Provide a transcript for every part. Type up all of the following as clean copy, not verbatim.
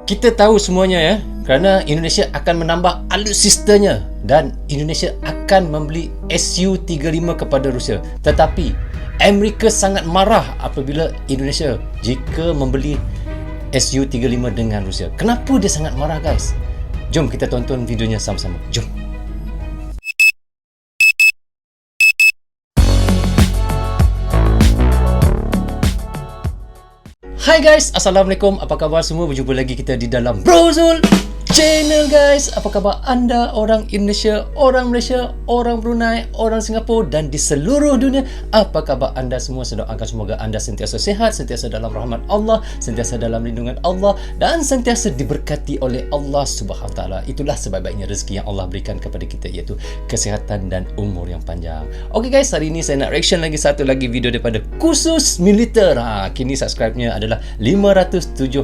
Kita tahu semuanya ya, kerana Indonesia akan menambah alutsistanya dan Indonesia akan membeli Su-35 kepada Rusia. Tetapi Amerika sangat marah apabila Indonesia jika membeli Su-35 dengan Rusia. Kenapa dia sangat marah, guys? Jom kita tonton videonya sama-sama. Jom. Hai guys, Assalamualaikum. Apa khabar semua? Berjumpa lagi kita di dalam Brozul Channel, guys. Apa khabar anda, orang Indonesia, orang Malaysia, orang Brunei, orang Singapura dan di seluruh dunia? Apa khabar anda semua? Saya doakan semoga anda sentiasa sihat, sentiasa dalam rahmat Allah, sentiasa dalam lindungan Allah dan sentiasa diberkati oleh Allah Subhanahu Taala. Itulah sebaik-baiknya rezeki yang Allah berikan kepada kita, iaitu kesihatan dan umur yang panjang. Okey guys, hari ini saya nak reaction lagi satu lagi video daripada Khusus Militer. Kini subscribe-nya adalah 571,000.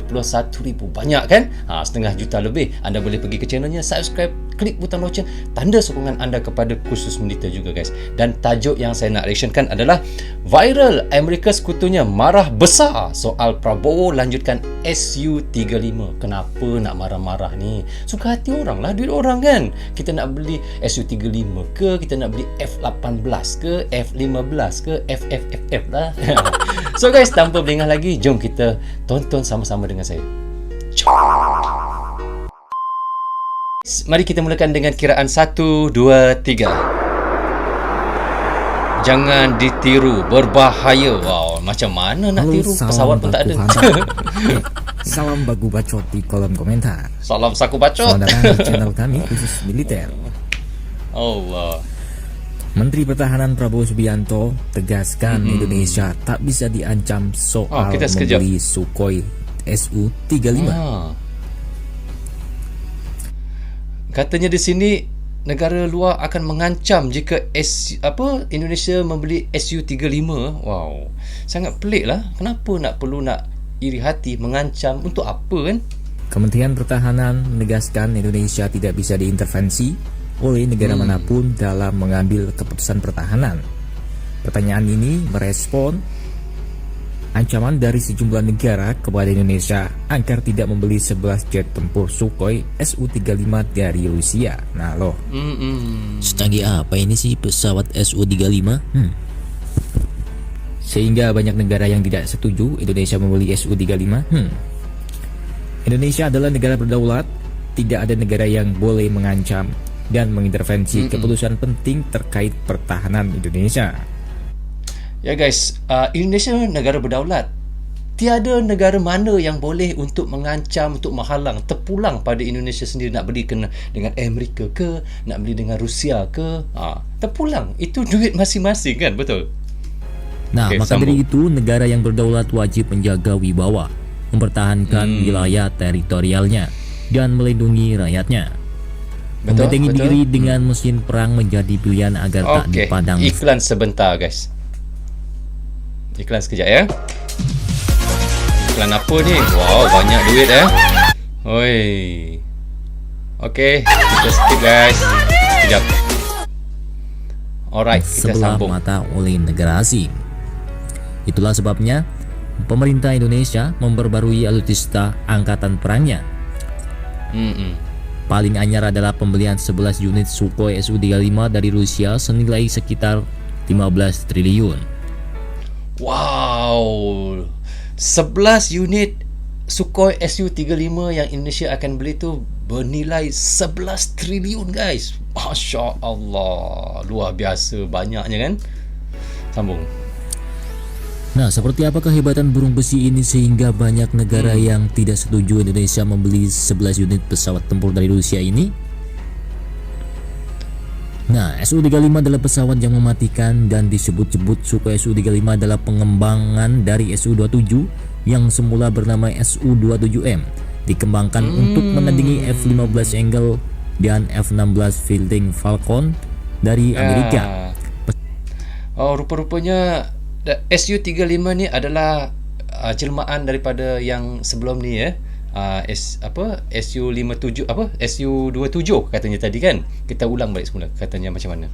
Banyak kan? Setengah juta lebih. Anda boleh pergi ke channelnya, subscribe, klik butang loceng, tanda sokongan anda kepada Khusus Militer juga, guys. Dan tajuk yang saya nak reactionkan adalah viral, Amerika sekutunya marah besar soal Prabowo lanjutkan Su-35. Kenapa nak marah-marah ni? Suka hati orang lah, duit orang kan. Kita nak beli Su-35 ke, kita nak beli F-18 ke, F-15 ke, FFFF lah. So guys, tanpa berlengah lagi, jom kita tonton sama-sama dengan saya. Mari kita mulakan dengan kiraan 1, 2, 3. Jangan ditiru, berbahaya. Wow, macam mana nak tiru? Pesawat pun tak ada. Salam bagu bacot di kolom komentar. Salam saku bacot. Selamat datang di channel kami Khusus Militer. Allah. Menteri Pertahanan Prabowo Subianto tegaskan Indonesia tak bisa diancam soal membeli Sukhoi Su-35. Katanya di sini negara luar akan mengancam jika Indonesia membeli Su-35. Wow, sangat pelik lah. Kenapa nak iri hati mengancam untuk apa kan? Kementerian Pertahanan menegaskan Indonesia tidak bisa diintervensi oleh negara manapun dalam mengambil keputusan pertahanan. Pertanyaan ini merespon ancaman dari sejumlah negara kepada Indonesia agar tidak membeli 11 jet tempur Sukhoi Su-35 dari Rusia. Nah loh, secanggih apa ini sih pesawat Su-35? Sehingga banyak negara yang tidak setuju Indonesia membeli Su-35. Indonesia adalah negara berdaulat. Tidak ada negara yang boleh mengancam dan mengintervensi keputusan penting terkait pertahanan Indonesia. Ya guys, Indonesia negara berdaulat. Tiada negara mana yang boleh untuk mengancam, untuk menghalang, terpulang pada Indonesia sendiri nak beli dengan Amerika ke, nak beli dengan Rusia ke. Terpulang. Itu duit masing-masing kan, betul? Nah, maka dari itu negara yang berdaulat wajib menjaga wibawa, mempertahankan wilayah teritorialnya dan melindungi rakyatnya. Membentengi diri dengan mesin perang menjadi pilihan agar tak dipandang. Iklan sebentar guys. Iklan sekejap ya. Iklan apa ni? Wow, banyak duit Oi. Okey, kita skip guys. Sekejap. Alright, kita sebelah sambung. mata oleh negara asing. Itulah sebabnya pemerintah Indonesia memperbarui alutsista angkatan perangnya. Paling anyar adalah pembelian 11 unit Sukhoi Su-35 dari Rusia senilai sekitar 15 triliun. Wow, 11 unit Sukhoi Su-35 yang Indonesia akan beli tu bernilai 11 triliun guys. Masya Allah, luar biasa banyaknya kan. Sambung. Nah, seperti apa kehebatan burung besi ini sehingga banyak negara yang tidak setuju Indonesia membeli 11 unit pesawat tempur dari Rusia ini? Nah, Su-35 adalah pesawat yang mematikan dan disebut-sebut Sukhoi Su-35 adalah pengembangan dari Su-27 yang semula bernama Su-27M, dikembangkan untuk menandingi F-15 Eagle dan F-16 Fighting Falcon dari Amerika. Rupa-rupanya Su-35 ni adalah jelmaan daripada yang sebelum ni Su-57 Su-27 katanya tadi kan. Kita ulang balik semula katanya macam mana.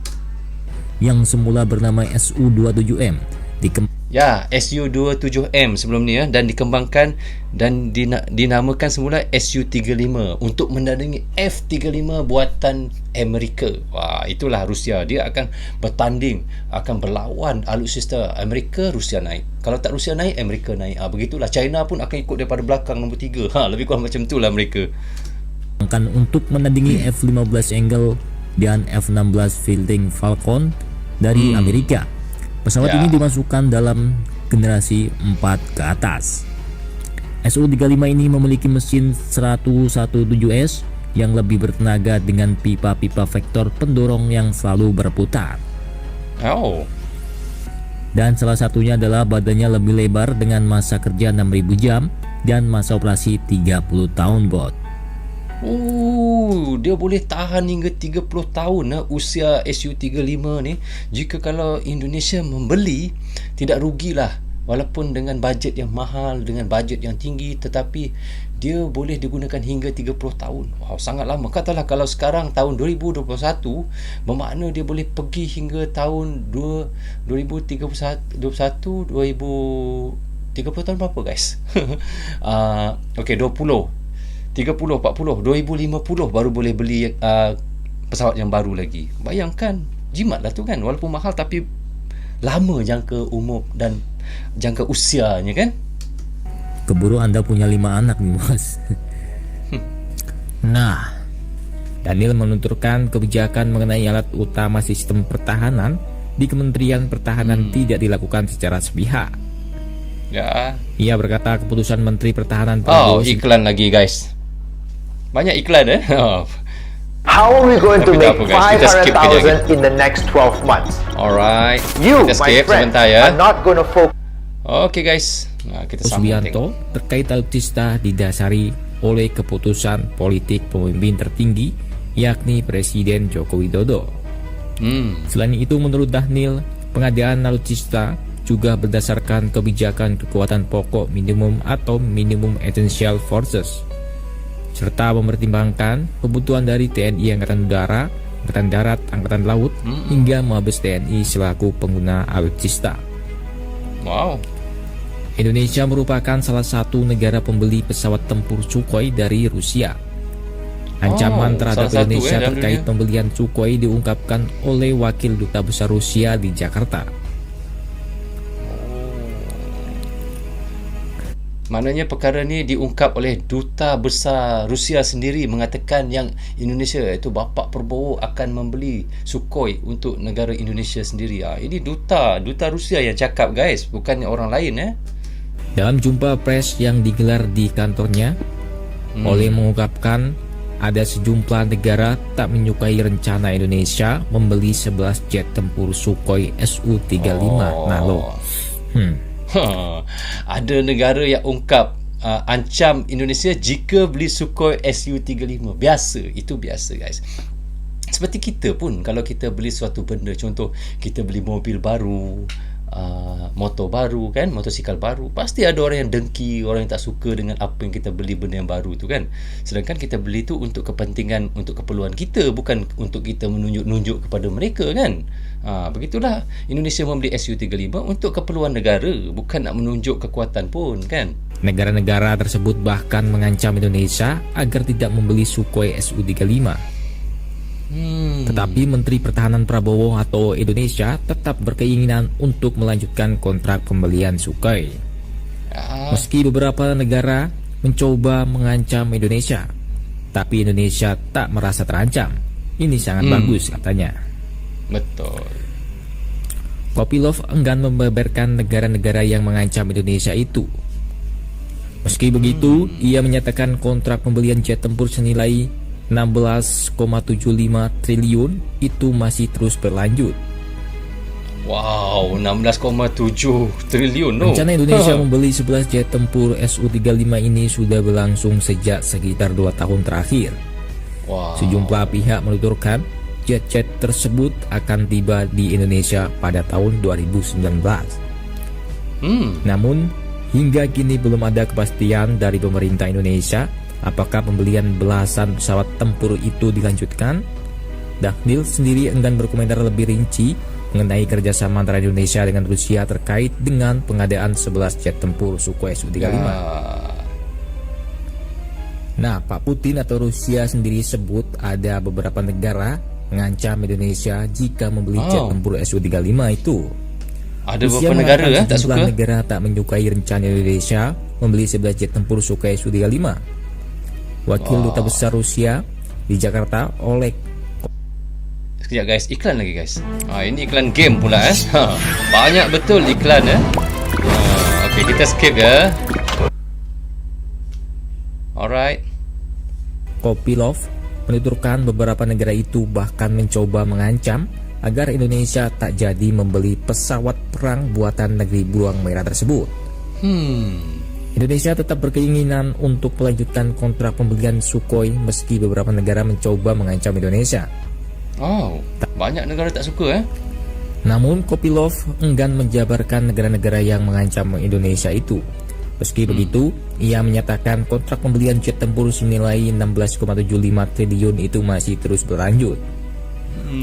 Yang semula bernama Su-27M Ya, Su-27M sebelum ni ya, dan dikembangkan dan dinamakan semula Su-35 untuk menandingi F-35 buatan Amerika. Wah, itulah Rusia. Dia akan bertanding, akan berlawan alutsista Amerika, Rusia naik. Kalau tak Rusia naik, Amerika naik. Begitulah. China pun akan ikut daripada belakang nombor 3. Lebih kurang macam itulah mereka. Untuk menandingi F-15 Eagle dan F-16 Fighting Falcon dari Amerika. Pesawat ini dimasukkan dalam generasi 4 ke atas. Su-35 ini memiliki mesin 117S yang lebih bertenaga dengan pipa-pipa vektor pendorong yang selalu berputar. Dan salah satunya adalah badannya lebih lebar dengan masa kerja 6.000 jam dan masa operasi 30 tahun, bot. Dia boleh tahan hingga 30 tahun usia Su-35 ni. Jika kalau Indonesia membeli, tidak rugilah. Walaupun dengan bajet yang mahal, dengan bajet yang tinggi, tetapi dia boleh digunakan hingga 30 tahun. Wow, sangat lama. Katalah kalau sekarang tahun 2021, bermakna dia boleh pergi hingga tahun 2031, 30 tahun berapa guys? Okey, 30, 40, 2050 baru boleh beli pesawat yang baru lagi. Bayangkan, jimatlah tu kan. Walaupun mahal tapi lama jangka umur dan jangka usianya kan. Keburu Anda punya 5 anak nih, Mas. Nah, Daniel menuturkan kebijakan mengenai alat utama sistem pertahanan di Kementerian Pertahanan tidak dilakukan secara sepihak. Ya. Ia berkata keputusan Menteri Pertahanan Prabowo. Iklan lagi guys. Banyak iklan How are we going to make 500,000 in the next 12 months? Alright. You, kita my friend, are not going to focus. Okay guys. Kita Subianto terkait alutsista didasari oleh keputusan politik pemimpin tertinggi, yakni Presiden Joko Widodo. Selain itu, menurut Daniel, pengadaan alutsista juga berdasarkan kebijakan kekuatan pokok minimum atau minimum essential forces, serta mempertimbangkan kebutuhan dari TNI Angkatan Udara, Angkatan Darat, Angkatan Laut, hingga Mabes TNI selaku pengguna alutsista. Wow. Indonesia merupakan salah satu negara pembeli pesawat tempur Sukhoi dari Rusia. Ancaman terhadap Indonesia terkait pembelian Sukhoi diungkapkan oleh Wakil Duta Besar Rusia di Jakarta. Maknanya perkara ni diungkap oleh Duta Besar Rusia sendiri, mengatakan yang Indonesia, iaitu Bapak Prabowo, akan membeli Sukhoi untuk negara Indonesia sendiri. Ini Duta Rusia yang cakap guys, bukan orang lain. Dalam jumpa pers yang digelar di kantornya, Ole mengungkapkan ada sejumlah negara tak menyukai rencana Indonesia membeli 11 jet tempur Sukhoi Su-35 Nano. Ada negara yang ungkap ancam Indonesia jika beli Sukhoi Su-35. Itu biasa guys. Seperti kita pun, kalau kita beli suatu benda, contoh kita beli mobil baru, motor baru kan, motosikal baru, pasti ada orang yang dengki, orang yang tak suka dengan apa yang kita beli, benda yang baru tu kan. Sedangkan kita beli tu untuk kepentingan, untuk keperluan kita, bukan untuk kita menunjuk kepada mereka kan. Begitulah Indonesia membeli Su-35 untuk keperluan negara, bukan nak menunjuk kekuatan pun kan. Negara-negara tersebut bahkan mengancam Indonesia agar tidak membeli Sukhoi Su-35. Tetapi Menteri Pertahanan Prabowo atau Indonesia tetap berkeinginan untuk melanjutkan kontrak pembelian Sukhoi. Meski beberapa negara mencoba mengancam Indonesia, tapi Indonesia tak merasa terancam. Ini sangat bagus katanya. Betul. Kopilov enggan membeberkan negara-negara yang mengancam Indonesia itu. Meski begitu, ia menyatakan kontrak pembelian jet tempur senilai 16,75 triliun itu masih terus berlanjut. Wow, 16,7 triliun. Rencana Indonesia membeli 11 jet tempur Su-35 ini sudah berlangsung sejak sekitar 2 tahun terakhir. Sejumlah pihak menuturkan jet-jet tersebut akan tiba di Indonesia pada tahun 2019. Namun, hingga kini belum ada kepastian dari pemerintah Indonesia apakah pembelian belasan pesawat tempur itu dilanjutkan. Daniel sendiri enggan berkomentar lebih rinci mengenai kerjasama antara Indonesia dengan Rusia terkait dengan pengadaan 11 jet tempur Sukhoi Su-35. Nah, Pak Putin atau Rusia sendiri sebut ada beberapa negara mengancam Indonesia jika membeli jet tempur Su-35 itu. Ada Rusia beberapa negara tak sejumlah suka. negara tak menyukai rencana Indonesia membeli 11 jet tempur Sukhoi Su-35. Wakil Duta Besar Rusia di Jakarta, Oleg. Sekejap guys, iklan lagi guys. Ini iklan game pula banyak betul iklan Okey, kita skip ya. Alright. Kopilov menuturkan beberapa negara itu bahkan mencoba mengancam agar Indonesia tak jadi membeli pesawat perang buatan negeri beruang merah tersebut. Indonesia tetap berkeinginan untuk melanjutkan kontrak pembelian Sukhoi meski beberapa negara mencoba mengancam Indonesia. Banyak negara tak suka Namun Kopilov enggan menjabarkan negara-negara yang mengancam Indonesia itu. Meski begitu, ia menyatakan kontrak pembelian jet tempur senilai 16,75 triliun itu masih terus berlanjut.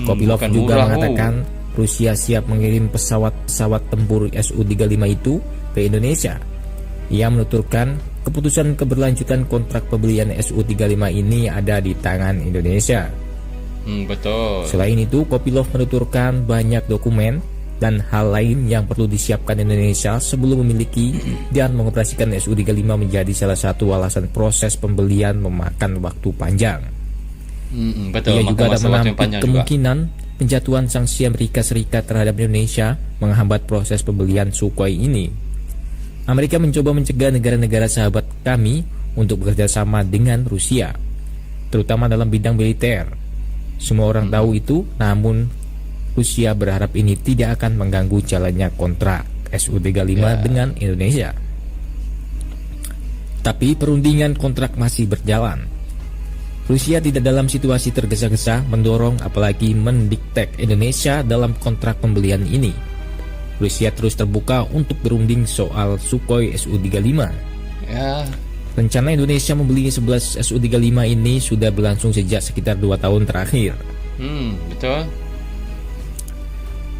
Kopilov juga mengatakan Rusia siap mengirim pesawat tempur Su-35 itu ke Indonesia. Ia menuturkan keputusan keberlanjutan kontrak pembelian Su-35 ini ada di tangan Indonesia. Betul. Selain itu, Kopilov menuturkan banyak dokumen dan hal lain yang perlu disiapkan Indonesia sebelum memiliki dan mengoperasikan Su-35 menjadi salah satu alasan proses pembelian memakan waktu panjang. Betul. Ia juga ada menampik juga kemungkinan penjatuhan sanksi Amerika Serikat terhadap Indonesia menghambat proses pembelian Sukhoi ini. Amerika mencoba mencegah negara-negara sahabat kami untuk bekerja sama dengan Rusia, terutama dalam bidang militer. Semua orang tahu itu, namun Rusia berharap ini tidak akan mengganggu jalannya kontrak Su-35 dengan Indonesia. Tapi perundingan kontrak masih berjalan. Rusia tidak dalam situasi tergesa-gesa mendorong apalagi mendikte Indonesia dalam kontrak pembelian ini. Rusia terus terbuka untuk berunding soal Sukhoi Su-35. Rencana Indonesia membeli 11 Su-35 ini sudah berlangsung sejak sekitar 2 tahun terakhir. Betul.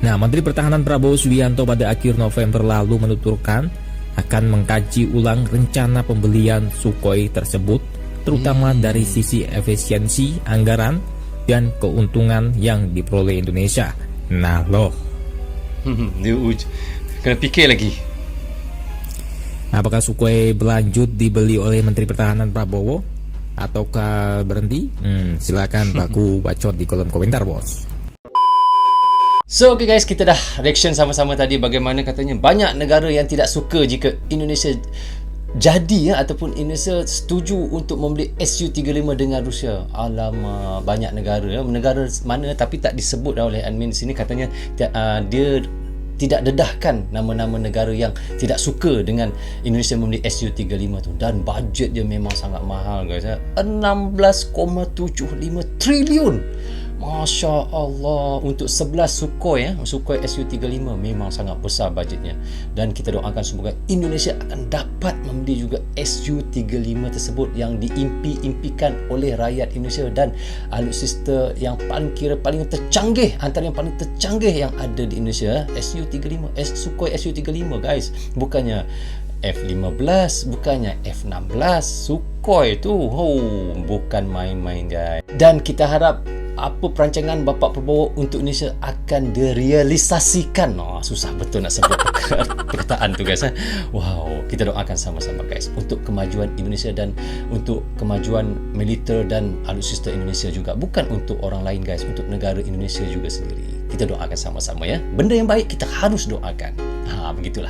Nah, Menteri Pertahanan Prabowo Subianto pada akhir November lalu menuturkan akan mengkaji ulang rencana pembelian Sukhoi tersebut, terutama dari sisi efisiensi, anggaran, dan keuntungan yang diperoleh Indonesia. Nah loh, kena fikir lagi. apakah Sukhoi berlanjut dibeli oleh Menteri Pertahanan Prabowo ataukah berhenti? Silakan baku bacot di kolom komentar, bos. So okay guys, kita dah reaction sama-sama tadi bagaimana katanya banyak negara yang tidak suka jika Indonesia jadi ataupun Indonesia setuju untuk membeli Su-35 dengan Rusia. Alamak, banyak negara negara mana tapi tak disebut oleh admin di sini. Katanya dia tidak dedahkan nama-nama negara yang tidak suka dengan Indonesia membeli Su-35 tu, dan bajet dia memang sangat mahal guys. 16,75 triliun. Masya Allah, untuk 11 Sukhoi Sukhoi Su-35 memang sangat besar bajetnya, dan kita doakan semoga Indonesia akan dapat membeli juga Su-35 tersebut yang diimpi-impikan oleh rakyat Indonesia dan alutsista yang paling tercanggih, antara yang paling tercanggih yang ada di Indonesia. Su-35, Sukhoi Su-35 guys, bukannya F-15, bukannya F-16. Sukhoi tu bukan main-main guys, dan kita harap apa perancangan Bapak Prabowo untuk Indonesia akan direalisasikan. Susah betul nak sebut perkataan tu guys. Wow, kita doakan sama-sama guys untuk kemajuan Indonesia dan untuk kemajuan militer dan alutsista Indonesia juga, bukan untuk orang lain guys, untuk negara Indonesia juga sendiri. Kita doakan sama-sama ya. Benda yang baik kita harus doakan. Begitulah.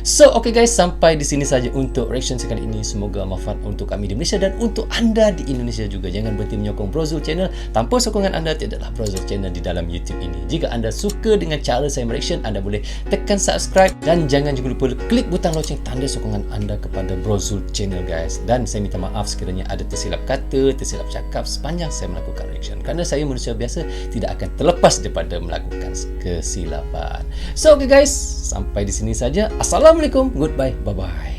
So, okay guys, sampai di sini saja untuk reaction sekali ini. Semoga manfaat untuk kami di Malaysia dan untuk anda di Indonesia juga. Jangan berhenti menyokong Brozul Channel. Tanpa sokongan anda, tidaklah Brozul Channel di dalam YouTube ini. Jika anda suka dengan cara saya mereaction, anda boleh tekan subscribe dan jangan juga lupa klik butang loceng tanda sokongan anda kepada Brozul Channel guys. Dan saya minta maaf sekiranya ada tersilap kata, tersilap cakap sepanjang saya melakukan reaction, kerana saya manusia biasa, tidak akan terlepas daripada melakukan kesilapan. So, okay guys, sampai di sini saja. Assalamualaikum, goodbye, bye-bye.